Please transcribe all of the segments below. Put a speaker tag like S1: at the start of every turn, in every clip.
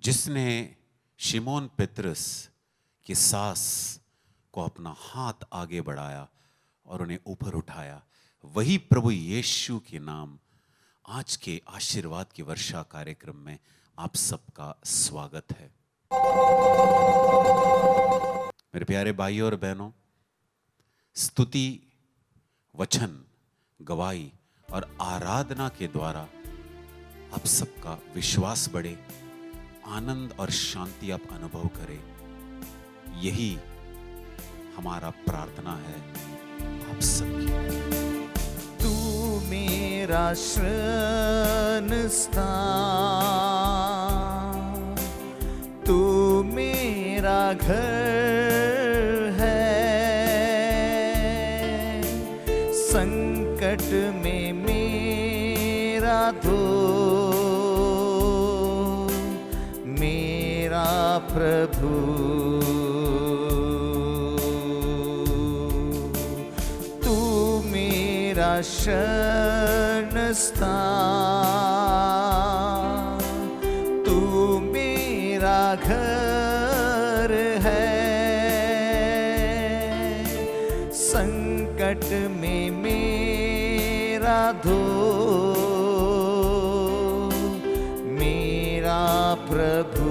S1: जिसने शिमोन पेत्रस की सास को अपना हाथ आगे बढ़ाया और उन्हें ऊपर उठाया, वही प्रभु यीशु के नाम आज के आशीर्वाद की वर्षा कार्यक्रम में आप सबका स्वागत है। मेरे प्यारे भाइयों और बहनों, स्तुति, वचन, गवाही और आराधना के द्वारा आप सबका विश्वास बढ़े, आनंद और शांति आप अनुभव करें, यही हमारा प्रार्थना है आप सबकी।
S2: तू मेरा शरण स्थान, तू मेरा घर है, संकट में मेरा दोस्त, मेरा प्रभु। तू मेरा शरण स्थान, तू मेरा घर है, संकट में मेरा दोस्त, मेरा प्रभु।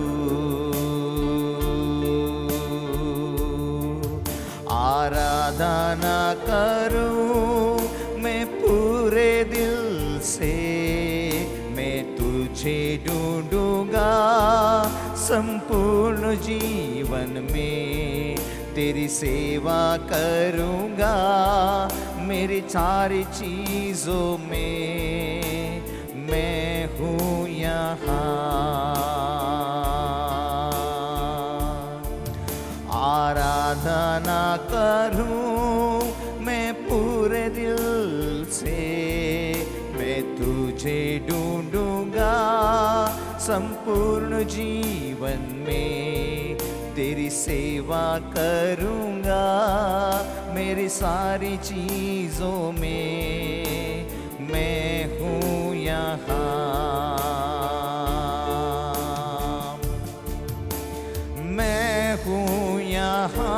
S2: आराधना करूं मैं पूरे दिल से, मैं तुझे ढूंढूंगा संपूर्ण जीवन में, तेरी सेवा करूंगा मेरी सारी चीजों में, मैं हूँ यहाँ। आराधना करूं मैं पूरे दिल से, मैं तुझे ढूंढूंगा संपूर्ण जीवन में, तेरी सेवा करूंगा मेरी सारी चीजों में, मैं हूँ यहाँ। मैं हूँ यहाँ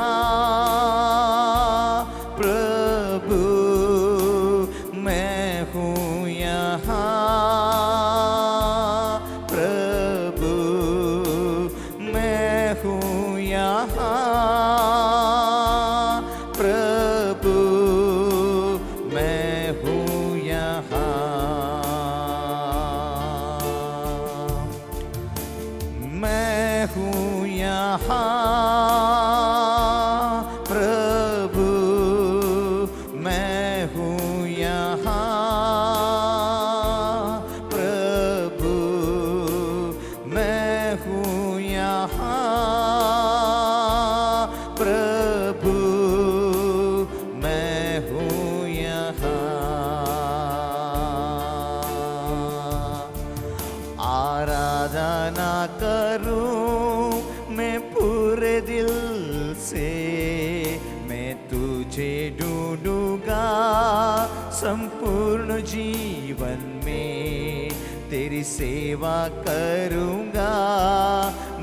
S2: प्रभु, मैं हूँ यहाँ प्रभु, मैं हूँ यहाँ प्रभु, मैं हूँ यहाँ। मैं हूँ यहाँ प्रभु, मैं हूँ यहाँ प्रभु, मैं हूँ यहाँ प्रभु, मैं हूँ यहाँ। आराधना करूं मैं पूरे दिल से, मैं तुझे ढूंढूंगा संपूर्ण जीवन में, तेरी सेवा करूंगा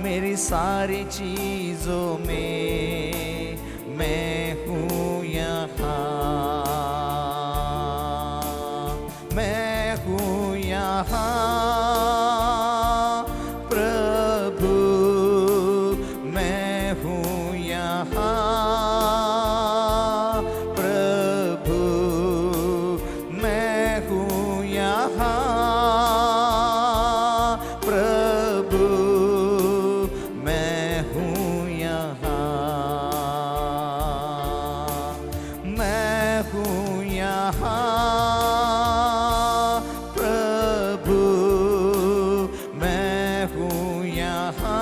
S2: मेरी सारी चीजों में, मैं हूँ यहाँ। मैं हूँ यहाँ प्रभु, मैं हूँ यहाँ प्रभु, मैं हूँ यहाँ प्रभु, मैं हूँ यहाँ। मैं हूँ यहाँ प्रभु, मैं हूँ यहाँ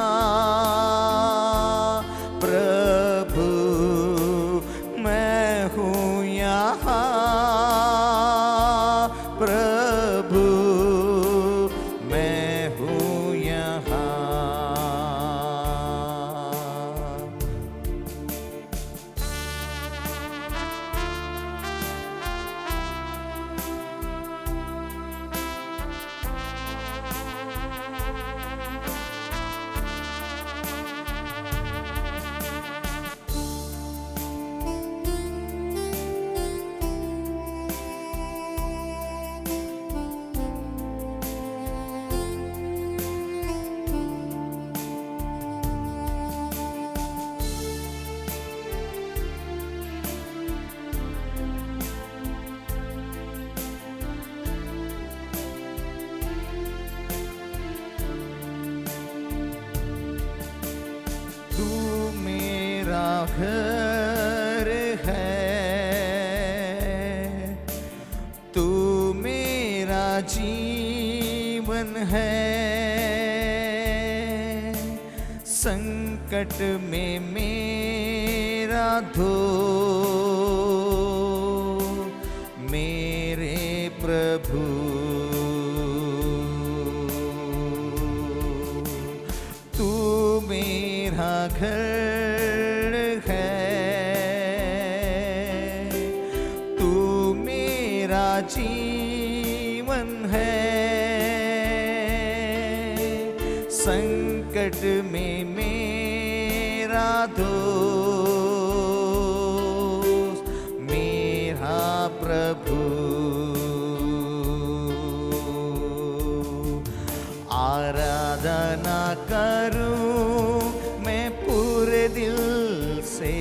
S2: प्रभु, मैं हूँ यहाँ प्रभु, घर है, तू मेरा जीवन है। संकट में मेरा दोस्त मेरे प्रभु, तू मेरा घर है, तू मेरा जीवन है। संकट में मेरा दोस्त मेरा प्रभु। आराधना करूं मैं पूरे दिल से,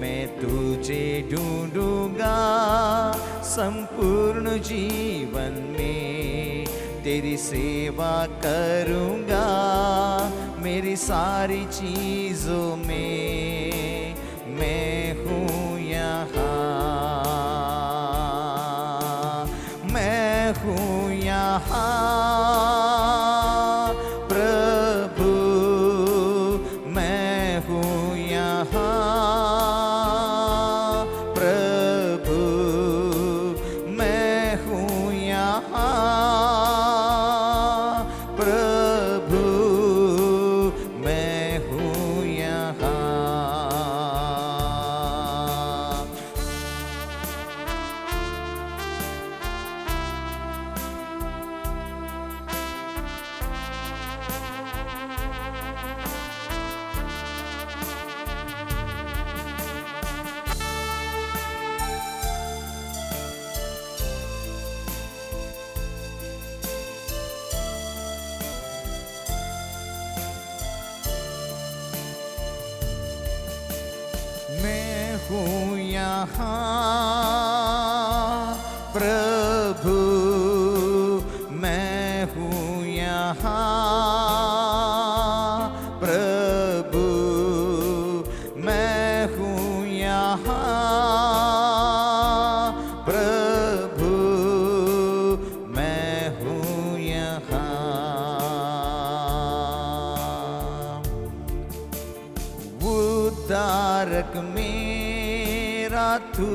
S2: मैं तुझे ढूंढूंगा संपूर्ण जीवन में। तेरी सेवा करूंगा मेरी सारी चीजों में। मैं हूँ यहाँ, मैं हूँ यहाँ प्रभु, मैं हूँ यहाँ प्रभु, मैं हूँ यहाँ प्रभु, मैं हूँ यहाँ। मैं हूँ यहाँ प्रभु, मैं हूँ यहाँ प्रभु, मैं हूँ यहाँ प्रभु, मैं हूँ यहाँ। उद्धारक मेरा तू,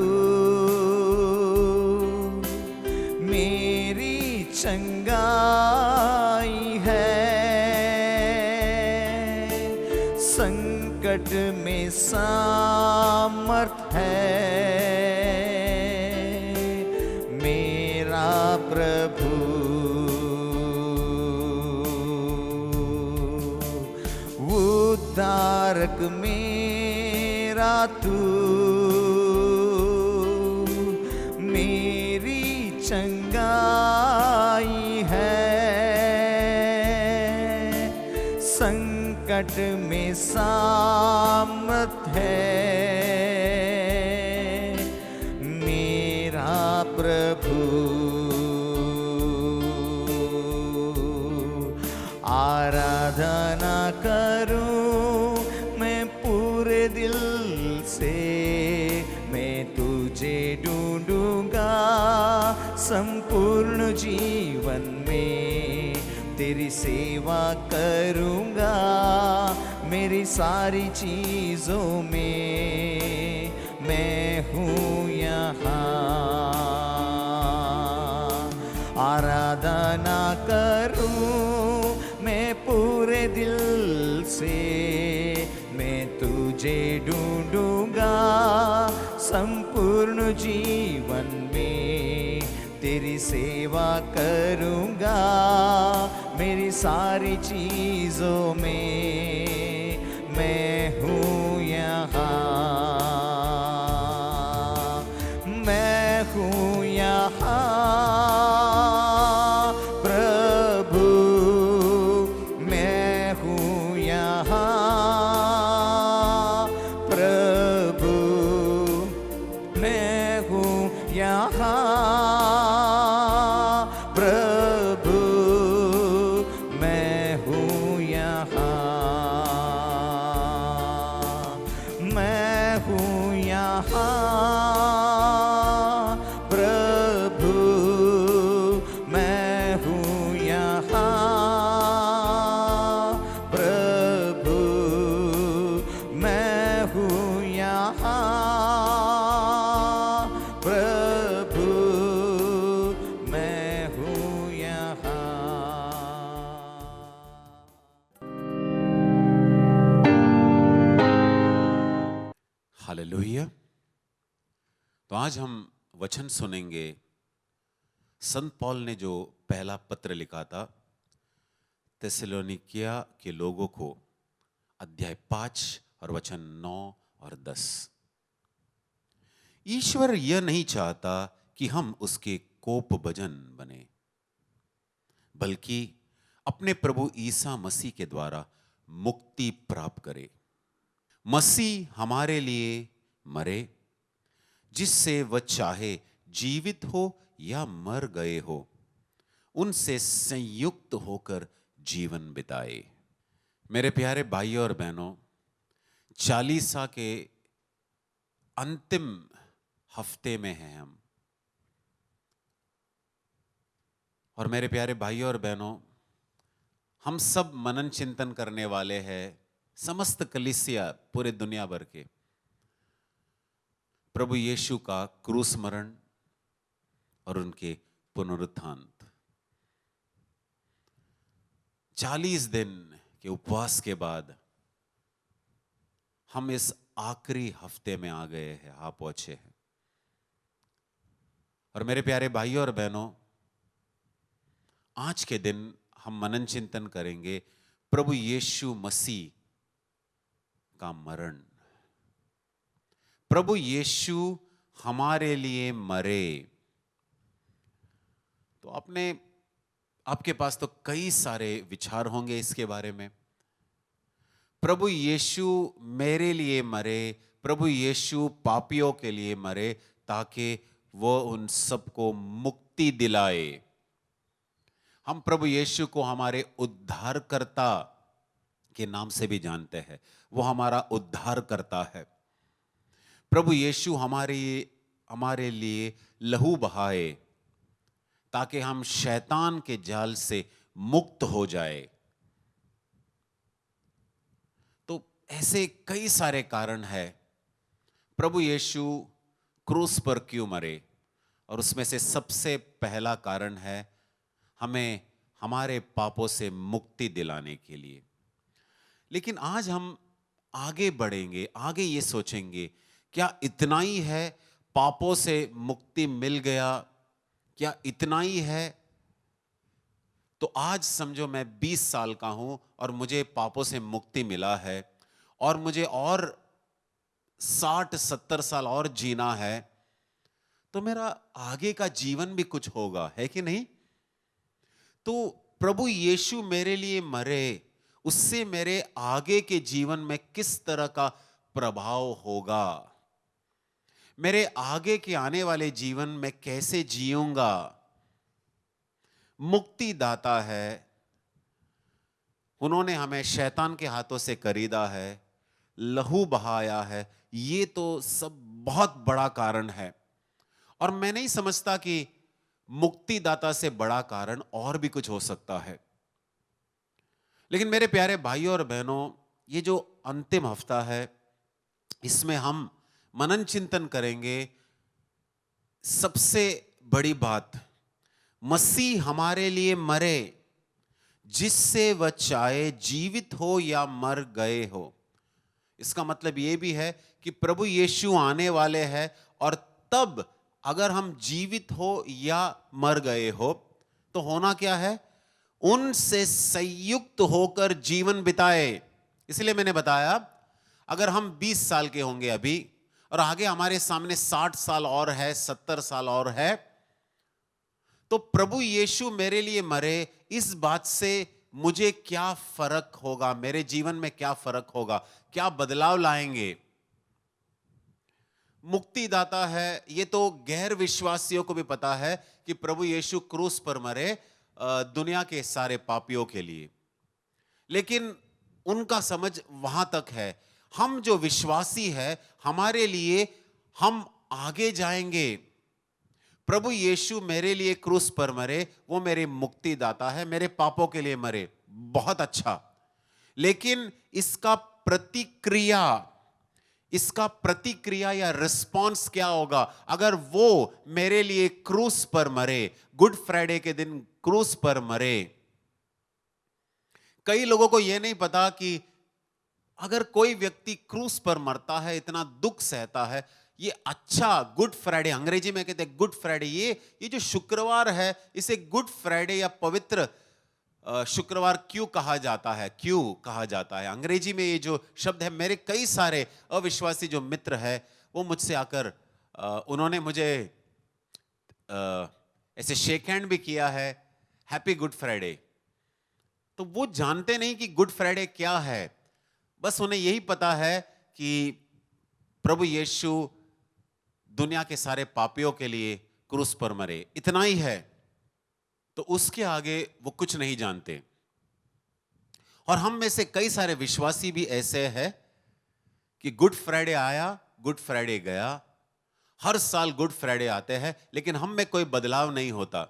S2: मेरी चंगाई है। संकट में सामर्थ है मेरा प्रभु। उद्धारक मेरा तू, मेरी चंगाई है। संकट में सामर्थ है मेरा प्रभु। आराधना करूं मैं पूरे दिल से, मैं तुझे ढूंढूंगा संपूर्ण जीवन में। तेरी सेवा करूंगा मेरी सारी चीजों में। मैं हूँ यहाँ, आराधना करूं मैं पूरे दिल से, मैं तुझे ढूंढूंगा संपूर्ण जीवन में। तेरी सेवा करूंगा मेरी सारी चीजों में। मैं हूँ यहाँ, मैं हूँ यहाँ प्रभु, मैं हूँ यहाँ प्रभु, मैं हूँ यहाँ प्रभु, मैं हूँ यहाँ।
S1: तो आज हम वचन सुनेंगे। संत पौल ने जो पहला पत्र लिखा था थिस्सलुनीकिया के लोगों को, अध्याय 5 और वचन 9 और 10। ईश्वर यह नहीं चाहता कि हम उसके कोप भजन बने, बल्कि अपने प्रभु ईसा मसीह के द्वारा मुक्ति प्राप्त करे। मसीह हमारे लिए मरे, जिससे वह चाहे जीवित हो या मर गए हो, उनसे संयुक्त होकर जीवन बिताए। मेरे प्यारे भाइयों और बहनों, चालीसा के अंतिम हफ्ते में हैं हम। और मेरे प्यारे भाइयों और बहनों, हम सब मनन चिंतन करने वाले हैं, समस्त कलीसिया पूरे दुनिया भर के, प्रभु यीशु का क्रूस मरण और उनके पुनरुत्थान। 40 दिन के उपवास के बाद हम इस आखिरी हफ्ते में आ गए हैं, आ पहुंचे हैं। और मेरे प्यारे भाइयों और बहनों, आज के दिन हम मनन चिंतन करेंगे प्रभु यीशु मसीह का मरण। प्रभु यीशु हमारे लिए मरे। तो आपके पास तो कई सारे विचार होंगे इसके बारे में। प्रभु यीशु मेरे लिए मरे, प्रभु यीशु पापियों के लिए मरे, ताकि वो उन सबको मुक्ति दिलाए। हम प्रभु यीशु को हमारे उद्धारकर्ता के नाम से भी जानते हैं। वो हमारा उद्धारकर्ता है। प्रभु यीशु हमारे लिए लहू बहाए ताकि हम शैतान के जाल से मुक्त हो जाए। तो ऐसे कई सारे कारण हैं प्रभु यीशु क्रूस पर क्यों मरे, और उसमें से सबसे पहला कारण है हमें हमारे पापों से मुक्ति दिलाने के लिए। लेकिन आज हम आगे बढ़ेंगे, आगे ये सोचेंगे, क्या इतना ही है? पापों से मुक्ति मिल गया, क्या इतना ही है? तो आज समझो मैं 20 साल का हूं और मुझे पापों से मुक्ति मिला है, और मुझे और 60-70 साल और जीना है, तो मेरा आगे का जीवन भी कुछ होगा, है कि नहीं? तो प्रभु यीशु मेरे लिए मरे, उससे मेरे आगे के जीवन में किस तरह का प्रभाव होगा, मेरे आगे के आने वाले जीवन में कैसे जीऊंगा। मुक्ति दाता है, उन्होंने हमें शैतान के हाथों से खरीदा है, लहू बहाया है। ये तो सब बहुत बड़ा कारण है, और मैं नहीं समझता कि मुक्तिदाता से बड़ा कारण और भी कुछ हो सकता है। लेकिन मेरे प्यारे भाइयों और बहनों, ये जो अंतिम हफ्ता है, इसमें हम मनन चिंतन करेंगे। सबसे बड़ी बात, मसीह हमारे लिए मरे, जिससे वह चाहे जीवित हो या मर गए हो। इसका मतलब यह भी है कि प्रभु यीशु आने वाले हैं, और तब अगर हम जीवित हो या मर गए हो तो होना क्या है? उनसे संयुक्त होकर जीवन बिताए। इसलिए मैंने बताया, अगर हम 20 साल के होंगे अभी, और आगे हमारे सामने 60 साल और है, 70 साल और है, तो प्रभु यीशु मेरे लिए मरे, इस बात से मुझे क्या फर्क होगा, मेरे जीवन में क्या फर्क होगा, क्या बदलाव लाएंगे? मुक्तिदाता है, ये तो गैर विश्वासियों को भी पता है कि प्रभु यीशु क्रूस पर मरे दुनिया के सारे पापियों के लिए, लेकिन उनका समझ वहां तक है। हम जो विश्वासी है, हमारे लिए हम आगे जाएंगे। प्रभु यीशु मेरे लिए क्रूस पर मरे, वो मेरे मुक्तिदाता है, मेरे पापों के लिए मरे, बहुत अच्छा। लेकिन इसका प्रतिक्रिया या रिस्पॉन्स क्या होगा अगर वो मेरे लिए क्रूस पर मरे, गुड फ्राइडे के दिन क्रूस पर मरे? कई लोगों को यह नहीं पता कि अगर कोई व्यक्ति क्रूस पर मरता है, इतना दुख सहता है, ये अच्छा गुड फ्राइडे, अंग्रेजी में कहते हैं गुड फ्राइडे, ये जो शुक्रवार है इसे गुड फ्राइडे या पवित्र शुक्रवार क्यों कहा जाता है, क्यों कहा जाता है? अंग्रेजी में ये जो शब्द है, मेरे कई सारे अविश्वासी जो मित्र है वो मुझसे आकर उन्होंने मुझे ऐसे शेक हैंड भी किया है, हैप्पी गुड फ्राइडे। तो वो जानते नहीं कि गुड फ्राइडे क्या है, बस उन्हें यही पता है कि प्रभु यीशु दुनिया के सारे पापियों के लिए क्रूस पर मरे, इतना ही है। तो उसके आगे वो कुछ नहीं जानते। और हम में से कई सारे विश्वासी भी ऐसे हैं कि गुड फ्राइडे आया, गुड फ्राइडे गया, हर साल गुड फ्राइडे आते हैं, लेकिन हम में कोई बदलाव नहीं होता।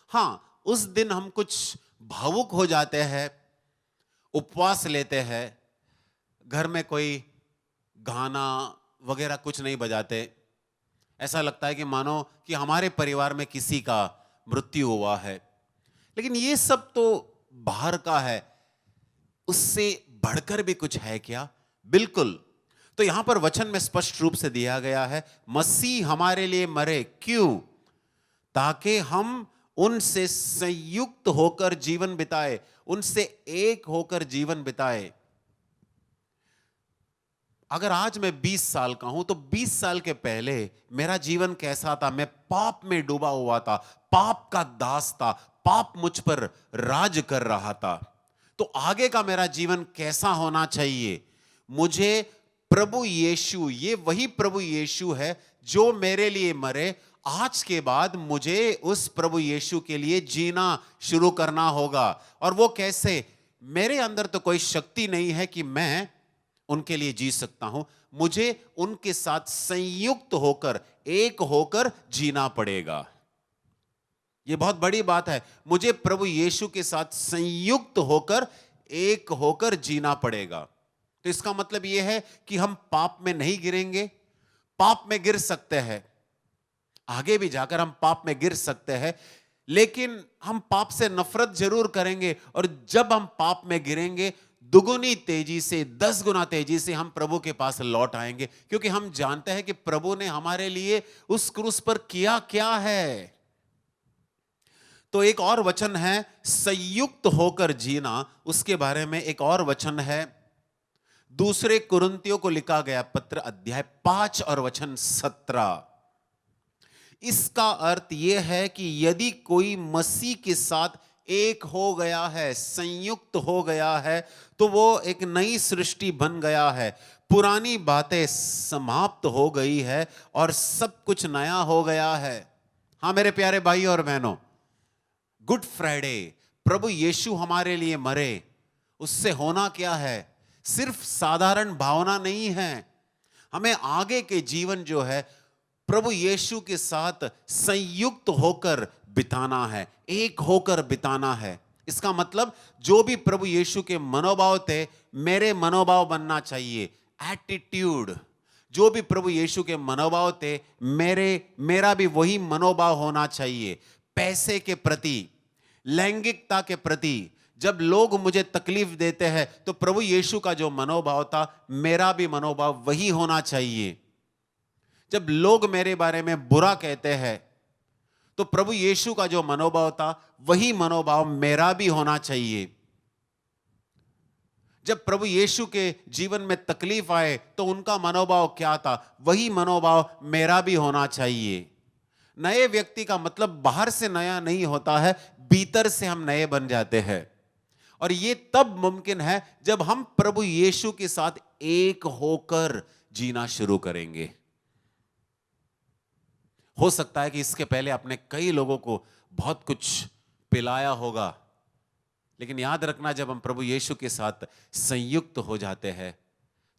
S1: हां, उस दिन हम कुछ भावुक हो जाते हैं, उपवास लेते हैं, घर में कोई गाना वगैरह कुछ नहीं बजाते, ऐसा लगता है कि मानो कि हमारे परिवार में किसी का मृत्यु हुआ है। लेकिन ये सब तो बाहर का है, उससे बढ़कर भी कुछ है क्या? बिल्कुल। तो यहां पर वचन में स्पष्ट रूप से दिया गया है, मसीह हमारे लिए मरे, क्यों? ताकि हम उनसे संयुक्त होकर जीवन बिताए, उनसे एक होकर जीवन बिताए। अगर आज मैं 20 साल का हूं तो 20 साल के पहले मेरा जीवन कैसा था? मैं पाप में डूबा हुआ था, पाप का दास था, पाप मुझ पर राज कर रहा था। तो आगे का मेरा जीवन कैसा होना चाहिए? मुझे प्रभु यीशु, ये वही प्रभु यीशु है जो मेरे लिए मरे, आज के बाद मुझे उस प्रभु यीशु के लिए जीना शुरू करना होगा। और वो कैसे? मेरे अंदर तो कोई शक्ति नहीं है कि मैं उनके लिए जी सकता हूं, मुझे उनके साथ संयुक्त होकर, एक होकर जीना पड़ेगा। यह बहुत बड़ी बात है, मुझे प्रभु यीशु के साथ संयुक्त होकर, एक होकर जीना पड़ेगा। तो इसका मतलब यह है कि हम पाप में नहीं गिरेंगे। पाप में गिर सकते हैं, आगे भी जाकर हम पाप में गिर सकते हैं, लेकिन हम पाप से नफरत जरूर करेंगे। और जब हम पाप में गिरेंगे, दुगुनी तेजी से, 10 गुना तेजी से हम प्रभु के पास लौट आएंगे, क्योंकि हम जानते हैं कि प्रभु ने हमारे लिए उस क्रूस पर किया क्या है। तो एक और वचन है संयुक्त होकर जीना, उसके बारे में एक और वचन है, दूसरे कुरिन्थियों को लिखा गया पत्र अध्याय 5 और वचन 17। इसका अर्थ यह है कि यदि कोई मसीह के साथ एक हो गया है, संयुक्त हो गया है, तो वो एक नई सृष्टि बन गया है। पुरानी बातें समाप्त हो गई है और सब कुछ नया हो गया है। हां मेरे प्यारे भाई और बहनों, गुड फ्राइडे, प्रभु यीशु हमारे लिए मरे, उससे होना क्या है? सिर्फ साधारण भावना नहीं है, हमें आगे के जीवन जो है प्रभु यीशु के साथ संयुक्त होकर बिताना है, एक होकर बिताना है। इसका मतलब जो भी प्रभु यीशु के मनोभाव थे, मेरे मनोभाव बनना चाहिए। एटीट्यूड, जो भी प्रभु यीशु के मनोभाव थे, मेरा भी वही मनोभाव होना चाहिए। पैसे के प्रति, लैंगिकता के प्रति, जब लोग मुझे तकलीफ देते हैं तो प्रभु यीशु का जो मनोभाव था, मेरा भी मनोभाव वही होना चाहिए। जब लोग मेरे बारे में बुरा कहते हैं तो प्रभु यीशु का जो मनोभाव था, वही मनोभाव मेरा भी होना चाहिए। जब प्रभु यीशु के जीवन में तकलीफ आए तो उनका मनोभाव क्या था, वही मनोभाव मेरा भी होना चाहिए। नए व्यक्ति का मतलब बाहर से नया नहीं होता है, भीतर से हम नए बन जाते हैं। और ये तब मुमकिन है जब हम प्रभु यीशु के साथ एक होकर जीना शुरू करेंगे। हो सकता है कि इसके पहले आपने कई लोगों को बहुत कुछ पिलाया होगा, लेकिन याद रखना, जब हम प्रभु यीशु के साथ संयुक्त हो जाते हैं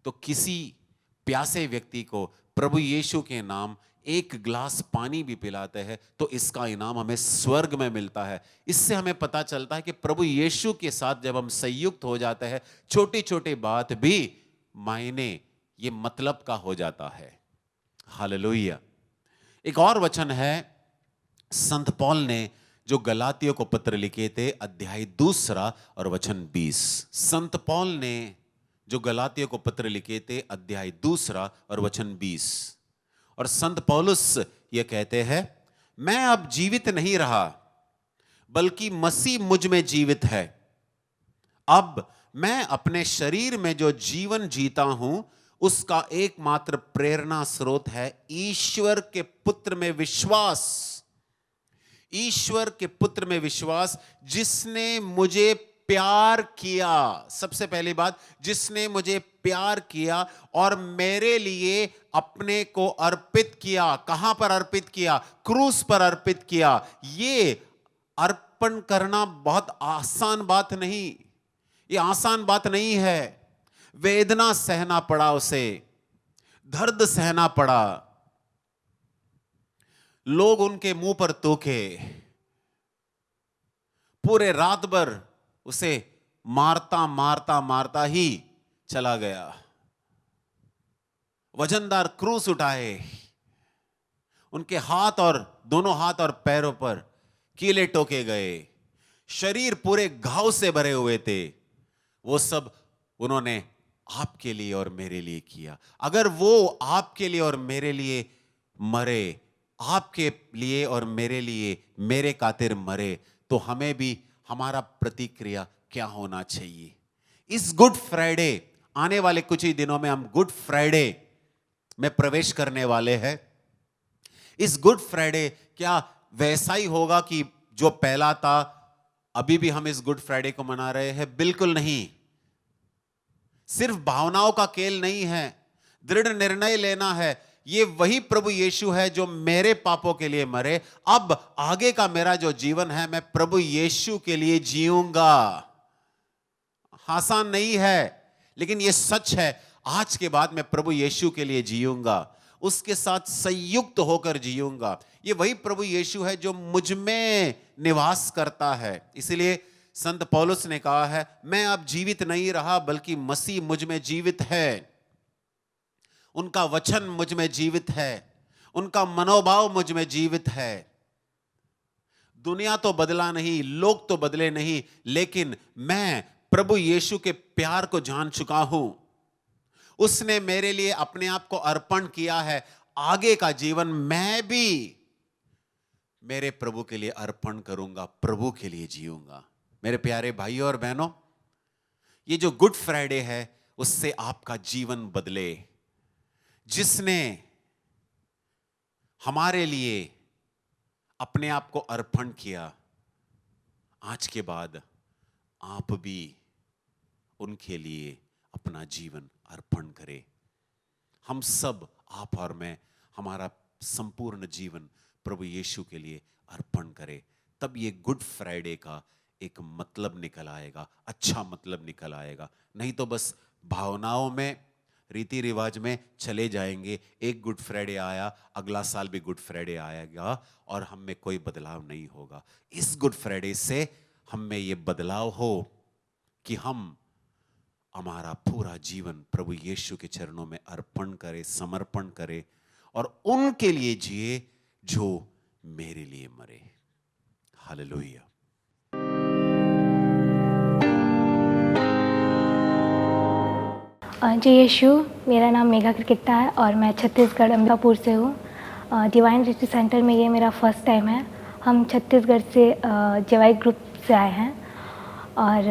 S1: तो किसी प्यासे व्यक्ति को प्रभु यीशु के नाम एक गिलास पानी भी पिलाते हैं तो इसका इनाम हमें स्वर्ग में मिलता है। इससे हमें पता चलता है कि प्रभु यीशु के साथ जब हम संयुक्त हो जाते हैं, छोटी छोटी बात भी मायने, ये मतलब का हो जाता है। हालेलुया। एक और वचन है, संत पौल ने जो गलातियों को पत्र लिखे थे, अध्याय 2 और वचन 20। संत पौल ने जो गलातियों को पत्र लिखे थे, अध्याय 2 और वचन 20। और संत पौलुस ये कहते हैं, मैं अब जीवित नहीं रहा बल्कि मसीह मुझ में जीवित है। अब मैं अपने शरीर में जो जीवन जीता हूं उसका एकमात्र प्रेरणा स्रोत है ईश्वर के पुत्र में विश्वास। ईश्वर के पुत्र में विश्वास, जिसने मुझे प्यार किया। सबसे पहली बात, जिसने मुझे प्यार किया और मेरे लिए अपने को अर्पित किया। कहां पर अर्पित किया? क्रूस पर अर्पित किया। ये अर्पण करना बहुत आसान बात नहीं, ये आसान बात नहीं है। वेदना सहना पड़ा उसे, दर्द सहना पड़ा, लोग उनके मुंह पर तोके, पूरे रात भर उसे मारता मारता मारता ही चला गया। वजनदार क्रूस उठाए, उनके हाथ और दोनों हाथ और पैरों पर कीले टोके गए, शरीर पूरे घाव से भरे हुए थे। वो सब उन्होंने आपके लिए और मेरे लिए किया। अगर वो आपके लिए और मेरे लिए मरे, आपके लिए और मेरे लिए मेरे खातिर मरे, तो हमें भी हमारा प्रतिक्रिया क्या होना चाहिए? इस गुड फ्राइडे, आने वाले कुछ ही दिनों में हम गुड फ्राइडे में प्रवेश करने वाले हैं। इस गुड फ्राइडे क्या वैसा ही होगा कि जो पहला था? अभी भी हम इस गुड फ्राइडे को मना रहे हैं? बिल्कुल नहीं। सिर्फ भावनाओं का खेल नहीं है, दृढ़ निर्णय लेना है। ये वही प्रभु यीशु है जो मेरे पापों के लिए मरे। अब आगे का मेरा जो जीवन है, मैं प्रभु यीशु के लिए जीऊंगा। आसान नहीं है, लेकिन ये सच है। आज के बाद मैं प्रभु यीशु के लिए जीऊंगा, उसके साथ संयुक्त होकर जीऊंगा। ये वही प्रभु यीशु है जो मुझ में निवास करता है। इसलिए संत पौलुस ने कहा है, मैं अब जीवित नहीं रहा बल्कि मसीह मुझ में जीवित है। उनका वचन मुझ में जीवित है, उनका मनोभाव मुझ में जीवित है। दुनिया तो बदला नहीं, लोग तो बदले नहीं, लेकिन मैं प्रभु यीशु के प्यार को जान चुका हूं। उसने मेरे लिए अपने आप को अर्पण किया है। आगे का जीवन मैं भी मेरे प्रभु के लिए अर्पण करूंगा, प्रभु के लिए जीऊंगा। मेरे प्यारे भाइयों और बहनों, ये जो गुड फ्राइडे है उससे आपका जीवन बदले। जिसने हमारे लिए अपने आप को अर्पण किया, आज के बाद आप भी उनके लिए अपना जीवन अर्पण करें। हम सब, आप और मैं, हमारा संपूर्ण जीवन प्रभु यीशु के लिए अर्पण करें। तब ये गुड फ्राइडे का एक मतलब निकल आएगा, अच्छा मतलब निकल आएगा। नहीं तो बस भावनाओं में, रीति रिवाज में चले जाएंगे। एक गुड फ्राइडे आया, अगला साल भी गुड फ्राइडे आएगा और हम में कोई बदलाव नहीं होगा। इस गुड फ्राइडे से हम में ये बदलाव हो कि हम हमारा पूरा जीवन प्रभु यीशु के चरणों में अर्पण करें, समर्पण करें और उनके लिए जिए जो मेरे लिए मरे। हालेलुया।
S3: जय यीशु। मेरा नाम मेघा क्रिकेटा है और मैं छत्तीसगढ़ अंबिकापुर से हूँ। डिवाइन रिट्रीट सेंटर में ये मेरा फर्स्ट टाइम है। हम छत्तीसगढ़ से जेवाई ग्रुप से आए हैं और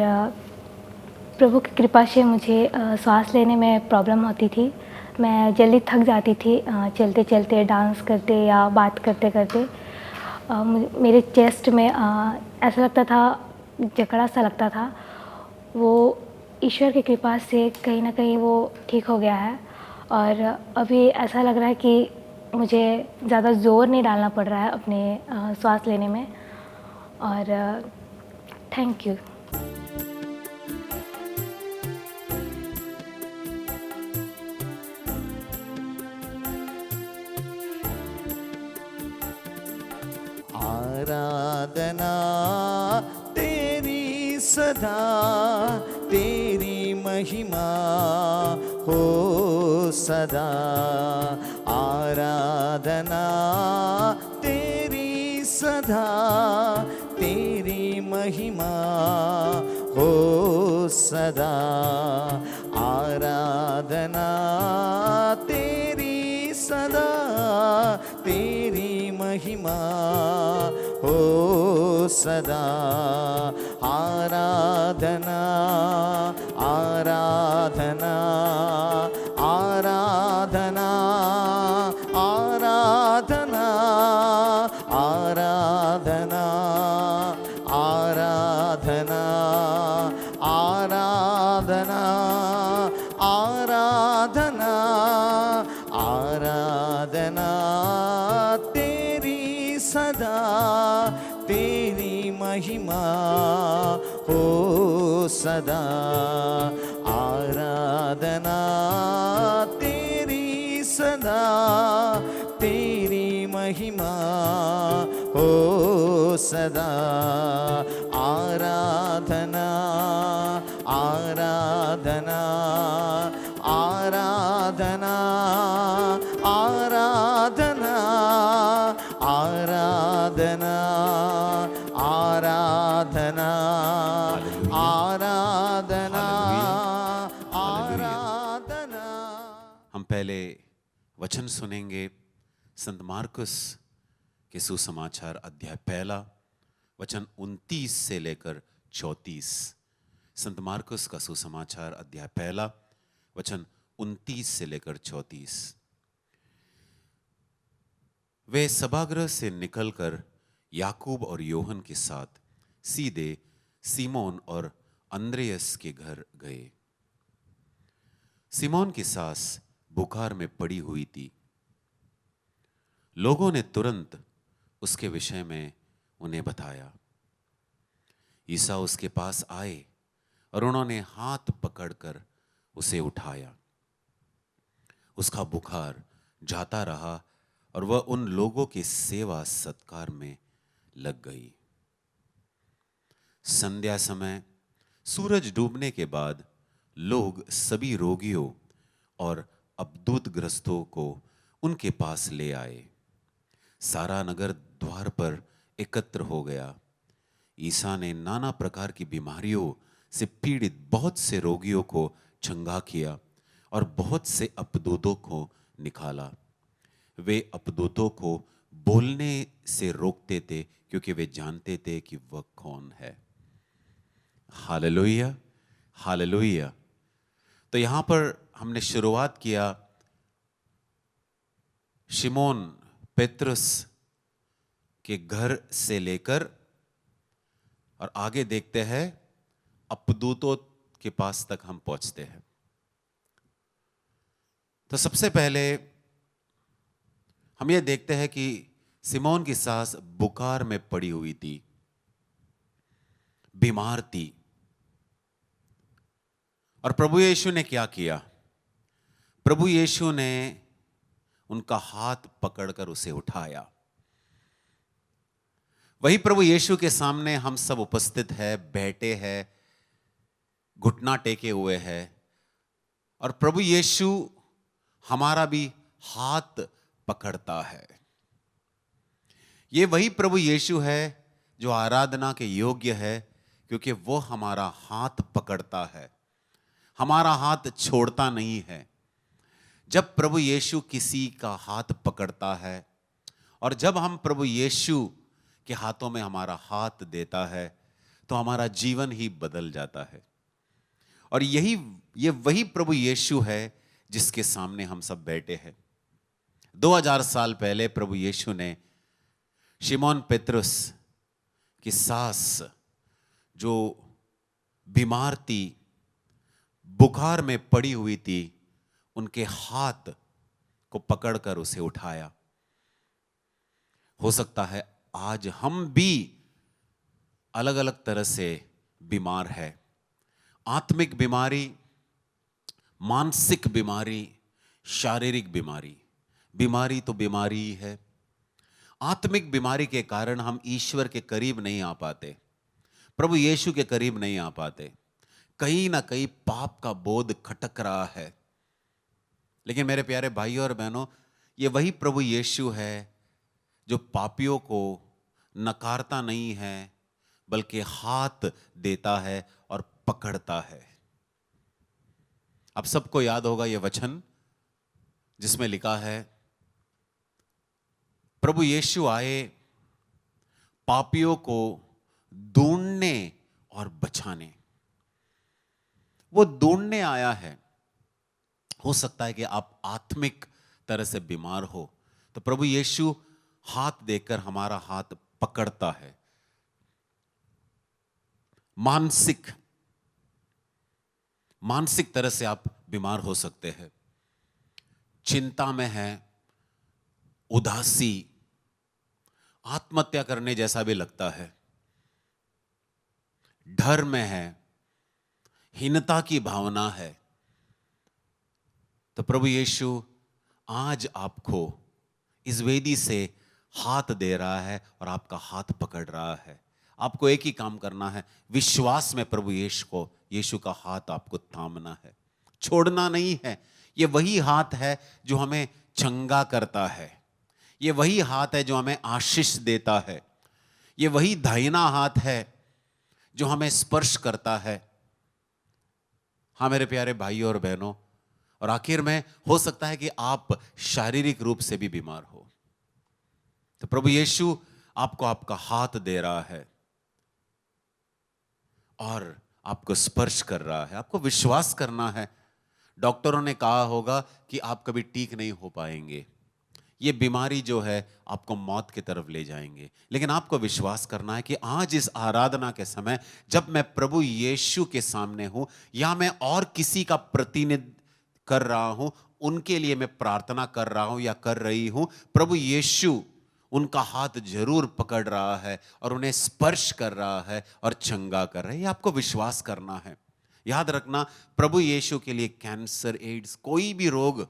S3: प्रभु की कृपा से मुझे सांस लेने में प्रॉब्लम होती थी। मैं जल्दी थक जाती थी चलते चलते, डांस करते या बात करते करते। मेरे चेस्ट में ऐसा लगता था, जकड़ा सा लगता था। वो ईश्वर की कृपा से कहीं ना कहीं वो ठीक हो गया है और अभी ऐसा लग रहा है कि मुझे ज़्यादा ज़ोर नहीं डालना पड़ रहा है अपने सांस लेने में। और थैंक यू।
S2: आराधना तेरी सदा, तेरी महिमा हो सदा। आराधना तेरी सदा, तेरी महिमा हो सदा। आराधना तेरी सदा तेरी महिमा हो सदा आराधना आराधना आराधना आराधना आराधना आराधना आराधना आराधना आराधना तेरी सदा तेरी महिमा हो सदा आराधना तेरी सदा तेरी महिमा हो सदा आराधना आराधना आराधना आराधना आराधना आराधना आराधना आराधना।
S1: हम पहले वचन सुनेंगे संत मार्कुस के सुसमाचार अध्याय 1 वचन 29 से लेकर 34। संत मार्कुस का सुसमाचार अध्याय 1 वचन 29 से लेकर 34। वे सभागृह से निकलकर याकूब और योहन के साथ सीधे सीमोन और अंद्रेयस के घर गए। सीमोन की सास बुखार में पड़ी हुई थी। लोगों ने तुरंत उसके विषय में उन्हें बताया। ईसा उसके पास आए और उन्होंने हाथ पकड़कर उसे उठाया। उसका बुखार जाता रहा और वह उन लोगों के सेवा सत्कार में लग गई। संध्या समय सूरज डूबने के बाद लोग सभी रोगियों और अबदूतग्रस्तों को उनके पास ले आए। सारा नगर द्वार पर एकत्र हो गया। ईसा ने नाना प्रकार की बीमारियों से पीड़ित बहुत से रोगियों को चंगा किया और बहुत से अपदूतों को निकाला। वे अपदूतों को बोलने से रोकते थे क्योंकि वे जानते थे कि वह कौन है। Hallelujah, hallelujah. तो यहां पर हमने शुरुआत किया शिमोन पेत्रस के घर से लेकर और आगे देखते हैं अपदूतों के पास तक हम पहुंचते हैं। तो सबसे पहले हम ये देखते हैं कि सिमोन की सास बुखार में पड़ी हुई थी, बीमार थी। और प्रभु यीशु ने क्या किया? प्रभु यीशु ने उनका हाथ पकड़कर उसे उठाया। वही प्रभु यीशु के सामने हम सब उपस्थित हैं, बैठे हैं, घुटना टेके हुए हैं और प्रभु यीशु हमारा भी हाथ पकड़ता है। ये वही प्रभु यीशु है जो आराधना के योग्य है, क्योंकि वो हमारा हाथ पकड़ता है, हमारा हाथ छोड़ता नहीं है। जब प्रभु यीशु किसी का हाथ पकड़ता है और जब हम प्रभु यीशु के हाथों में हमारा हाथ देता है तो हमारा जीवन ही बदल जाता है। और ये वही प्रभु यीशु है जिसके सामने हम सब बैठे हैं। 2000 साल पहले प्रभु यीशु ने शिमोन पेत्रस की सास जो बीमार थी, बुखार में पड़ी हुई थी, उनके हाथ को पकड़कर उसे उठाया। हो सकता है आज हम भी अलग अलग तरह से बीमार है। आत्मिक बीमारी, मानसिक बीमारी, शारीरिक बीमारी। बीमारी तो बीमारी ही है। आत्मिक बीमारी के कारण हम ईश्वर के करीब नहीं आ पाते, प्रभु यीशु के करीब नहीं आ पाते। कहीं ना कहीं पाप का बोध खटक रहा है। लेकिन मेरे प्यारे भाइयों और बहनों, ये वही प्रभु यीशु है जो पापियों को नकारता नहीं है, बल्कि हाथ देता है और पकड़ता है। अब सबको याद होगा ये वचन जिसमें लिखा है, प्रभु यीशु आए पापियों को ढूंढने और बचाने। वो ढूंढने आया है। हो सकता है कि आप आत्मिक तरह से बीमार हो, तो प्रभु यीशु हाथ देकर हमारा हाथ पकड़ता है। मानसिक तरह से आप बीमार हो सकते हैं। चिंता में है, उदासी, आत्महत्या करने जैसा भी लगता है, डर में है, हीनता की भावना है, तो प्रभु यीशु आज आपको इस वेदी से हाथ दे रहा है और आपका हाथ पकड़ रहा है। आपको एक ही काम करना है, विश्वास में प्रभु यीशु का हाथ आपको थामना है, छोड़ना नहीं है। ये वही हाथ है जो हमें चंगा करता है, ये वही हाथ है जो हमें आशीष देता है, ये वही दाहिना हाथ है जो हमें स्पर्श करता है। हाँ मेरे प्यारे भाइयों और बहनों, और आखिर में हो सकता है कि आप शारीरिक रूप से भी बीमार हो, तो प्रभु यीशु आपको आपका हाथ दे रहा है और आपको स्पर्श कर रहा है। आपको विश्वास करना है। डॉक्टरों ने कहा होगा कि आप कभी ठीक नहीं हो पाएंगे, ये बीमारी जो है आपको मौत की तरफ ले जाएंगे, लेकिन आपको विश्वास करना है कि आज इस आराधना के समय जब मैं प्रभु यीशु के सामने हूं या मैं और किसी का प्रतिनिधित्व कर रहा हूं, उनके लिए मैं प्रार्थना कर रहा हूं या कर रही हूं, प्रभु यीशु उनका हाथ जरूर पकड़ रहा है और उन्हें स्पर्श कर रहा है और चंगा कर रहा है। ये आपको विश्वास करना है। याद रखना, प्रभु यीशु के लिए कैंसर, एड्स, कोई भी रोग,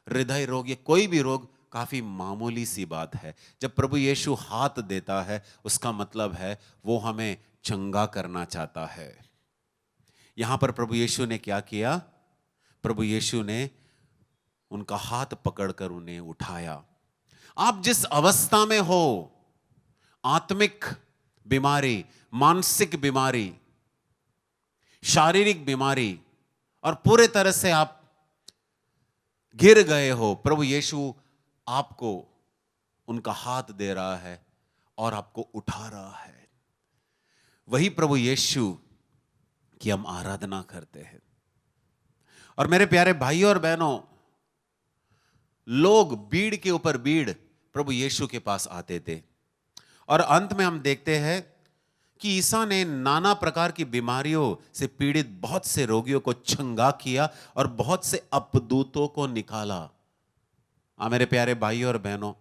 S1: हृदय रोग, ये कोई भी रोग काफी मामूली सी बात है। जब प्रभु यीशु हाथ देता है उसका मतलब है वो हमें चंगा करना चाहता है। यहां पर प्रभु यीशु ने क्या किया? प्रभु यीशु ने उनका हाथ पकड़कर उन्हें उठाया। आप जिस अवस्था में हो, आत्मिक बीमारी, मानसिक बीमारी, शारीरिक बीमारी, और पूरे तरह से आप गिर गए हो, प्रभु यीशु आपको उनका हाथ दे रहा है और आपको उठा रहा है। वही प्रभु यीशु की हम आराधना करते हैं। और मेरे प्यारे भाइयों और बहनों, लोग भीड़ के ऊपर भीड़ प्रभु यीशु के पास आते थे, और अंत में हम देखते हैं कि ईसा ने नाना प्रकार की बीमारियों से पीड़ित बहुत से रोगियों को चंगा किया और बहुत से अपदूतों को निकाला। मेरे प्यारे भाइयों और बहनों,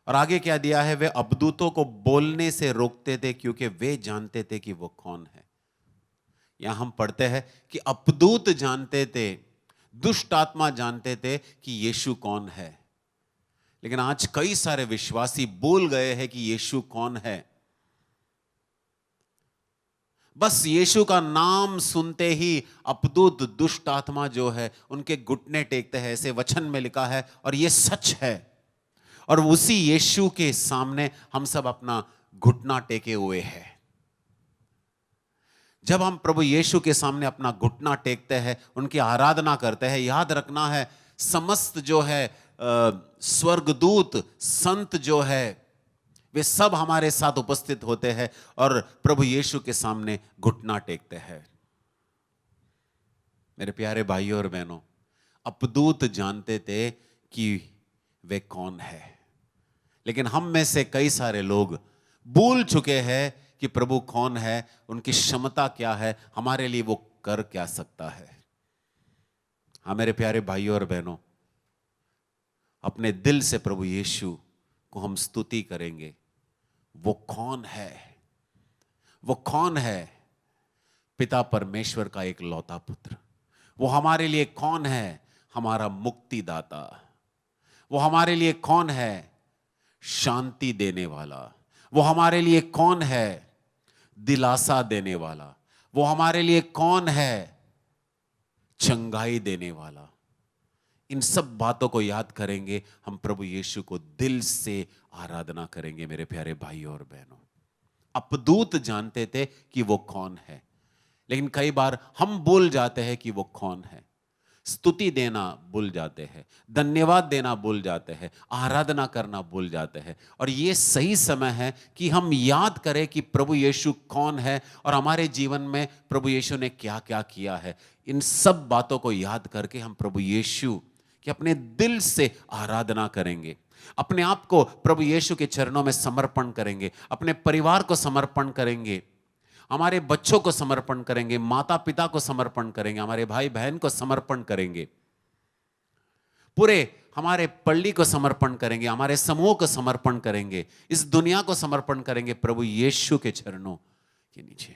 S1: और आगे क्या दिया है? वे अपदूतों को बोलने से रोकते थे क्योंकि वे जानते थे कि वो कौन है। यहां हम पढ़ते हैं कि अपदूत जानते थे, दुष्ट आत्मा जानते थे कि यीशु कौन है, लेकिन आज कई सारे विश्वासी भूल गए हैं कि यीशु कौन है। बस यीशु का नाम सुनते ही अपदूत, दुष्ट आत्मा जो है उनके घुटने टेकते हैं, ऐसे वचन में लिखा है, और ये सच है। और उसी यीशु के सामने हम सब अपना घुटना टेके हुए हैं। जब हम प्रभु यीशु के सामने अपना घुटना टेकते हैं, उनकी आराधना करते हैं, याद रखना है समस्त जो है स्वर्गदूत, संत जो है, वे सब हमारे साथ उपस्थित होते हैं और प्रभु यीशु के सामने घुटना टेकते हैं। मेरे प्यारे भाइयों और बहनों, अपदूत जानते थे कि वे कौन है, लेकिन हम में से कई सारे लोग भूल चुके हैं कि प्रभु कौन है, उनकी क्षमता क्या है, हमारे लिए वो कर क्या सकता है। हाँ मेरे प्यारे भाइयों और बहनों, अपने दिल से प्रभु यीशु को हम स्तुति करेंगे। वो कौन है? वो कौन है? पिता परमेश्वर का एक लौता पुत्र। वो हमारे लिए कौन है? हमारा मुक्तिदाता। वो हमारे लिए कौन है? शांति देने वाला। वो हमारे लिए कौन है? दिलासा देने वाला। वो हमारे लिए कौन है? चंगाई देने वाला। इन सब बातों को याद करेंगे, हम प्रभु यीशु को दिल से आराधना करेंगे। मेरे प्यारे भाइयों और बहनों, अपदूत जानते थे कि वो कौन है, लेकिन कई बार हम भूल जाते हैं कि वो कौन है। स्तुति देना भूल जाते हैं, धन्यवाद देना भूल जाते हैं, आराधना करना भूल जाते हैं। और ये सही समय है कि हम याद करें कि प्रभु यीशु कौन है और हमारे जीवन में प्रभु यीशु ने क्या क्या किया है। इन सब बातों को याद करके हम प्रभु यीशु की अपने दिल से आराधना करेंगे, अपने आप को प्रभु यीशु के चरणों में समर्पण करेंगे, अपने परिवार को समर्पण करेंगे, हमारे बच्चों को समर्पण करेंगे, माता पिता को समर्पण करेंगे, हमारे भाई बहन को समर्पण करेंगे, पूरे हमारे पल्ली को समर्पण करेंगे, हमारे समूह को समर्पण करेंगे, इस दुनिया को समर्पण करेंगे प्रभु यीशु के चरणों के नीचे।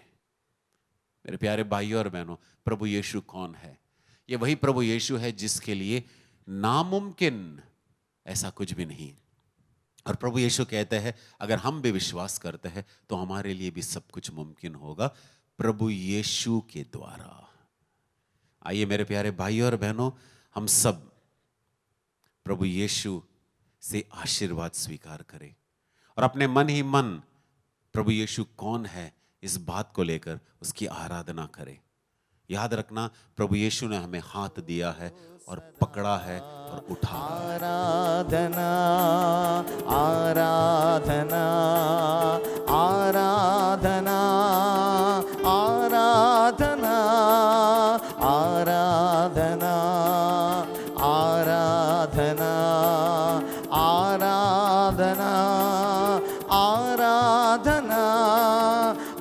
S1: मेरे प्यारे भाइयों और बहनों, प्रभु यीशु कौन है? ये वही प्रभु यीशु है जिसके लिए नामुमकिन ऐसा कुछ भी नहीं। और प्रभु यीशु कहते हैं अगर हम भी विश्वास करते हैं तो हमारे लिए भी सब कुछ मुमकिन होगा प्रभु यीशु के द्वारा। आइए मेरे प्यारे भाइयों और बहनों, हम सब प्रभु यीशु से आशीर्वाद स्वीकार करें और अपने मन ही मन प्रभु यीशु कौन है इस बात को लेकर उसकी आराधना करें। याद रखना, प्रभु यीशु ने हमें हाथ दिया है और पकड़ा है और उठा।
S2: आराधना आराधना आराधना आराधना आराधना आराधना आराधना आराधना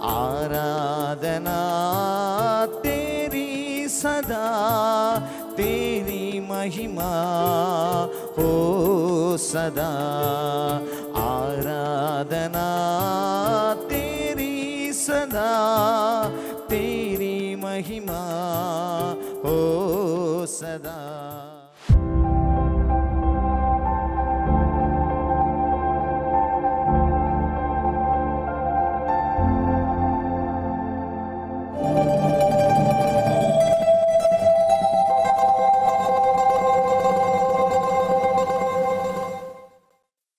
S2: आराधना तेरी सदा तेरी महिमा हो सदा। आराधना तेरी सदा तेरी महिमा हो सदा।